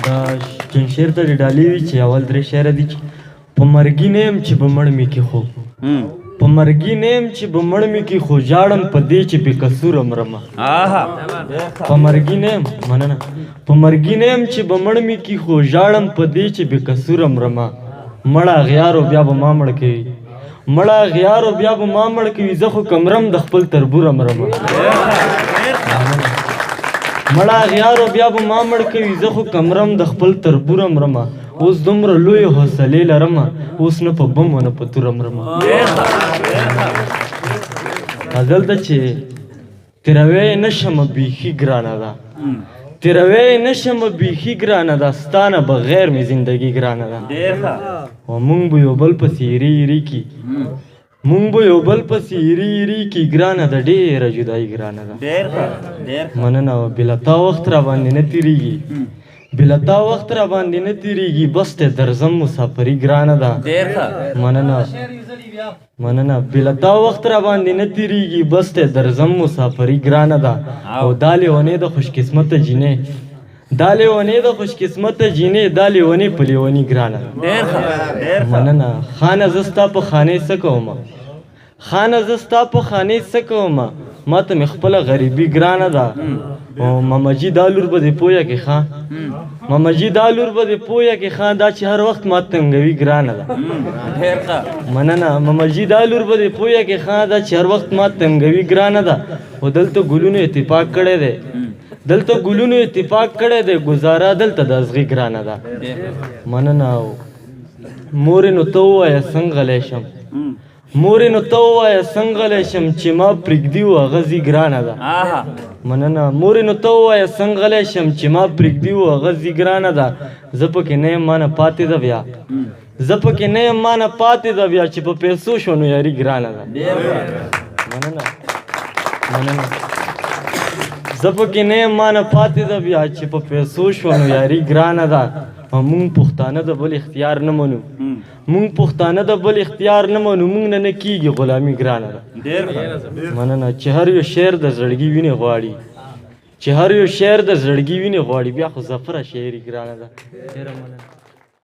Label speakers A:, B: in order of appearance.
A: دا شیر ته ډالۍ وي چې اول درې شعره دي چې په مرګي نه یم چې به مړ مې کې خو په مرګي نه یم چې به مړ مې کې خو ژاړم په دې چې بې قصوره مرمه په مرګي نه یم مننه په مرګي نه یم چې به مړ مې کې خو ژاړم په دې چې بې قصوره مرمه مړه اغیارو بیا به ما مړ کوي مړه اغیارو بیا به ما مړ کوي زه خو کمرم د خپل تربوره مرمه مړه اغیارو بیا به ما مړ کوي زه خو کمرم د خپل تربوره مرمه اوس دومره لویې حوصلې لرمه اوس نه په بم و نه په توره مرمه دلته چې تېروی یې نه شمه بیخي ګرانه ده تېروی یې نه شمه بیخي ګرانه ده ستا نه بغیر مې زندګي ګرانه ده او مونږ به یو بل پسې ایرې ایرې کي مونږ به یو بل پسې ایرې ایرې کي ګرانه ده ډېره جدایي ګرانه ده مننه بله تا وخت راباندې نه تېرېږي بله تا وخت راباندې نه تېرېږي بس ته درځم مسافري ګرانه ده مننه بله تا وخت راباندې نه تېرېږي بس ته درځم مسافري ګرانه ده او دا لیونې د خوشقسمته جینۍ دا لیونې د خوشقسمته جینۍ دا لیونې په لیوني ګرانه ده مننه خانه زه ستا په خانې څه کومه خانه زه ستا په خانې څه کومه ما ته مې خپله غریبي ګرانه ده او مامجي دا لور به دې پویه کې ښه مامجي دا لور به دې پویه کې ښه دا چې هر وخت ما تنګوي ګرانه ده مننه مامجي دا لور به دې پویه کې ښه دا چې هر وخت ما تنګوي ګرانه ده او دلته ګلونو اتفاق کړی دی دلته ګلونو اتفاق کړی دی ګزاره دلته د ازغي ګرانه ده مننه مورې نو ته ووایه څنګه غلی شم مورې نو ته ووایه څنګه غلی شم چې ما پرېږدي و هغه ځي ګرانه ده مننه مورې نو ته ووایه څنګه غلی شم چې ما پرېږدي و هغه ځي ګرانه ده زه پکې نه یم ما نه پاتې ده بیا زه پکې نه یم ما نه پاتې ده بیا چې په پیسو شو نو یاري ګرانه ده مننه زه پکې نه یم ما نه پاتې ده بیا چې په پیسو شو نو یاري ګرانه ده مونږ پښتانه د بل اختیار نه منو مونږ پښتانه د بل اختیار نه منو مونږ نه کېږي غلامي ګرانه ده مننه چې هر یو شعر د زړګي وینې غواړي چې هر یو شعر د زړګي وینې غواړي بیا خو زفره شاعري ګرانه ده ډېره مننه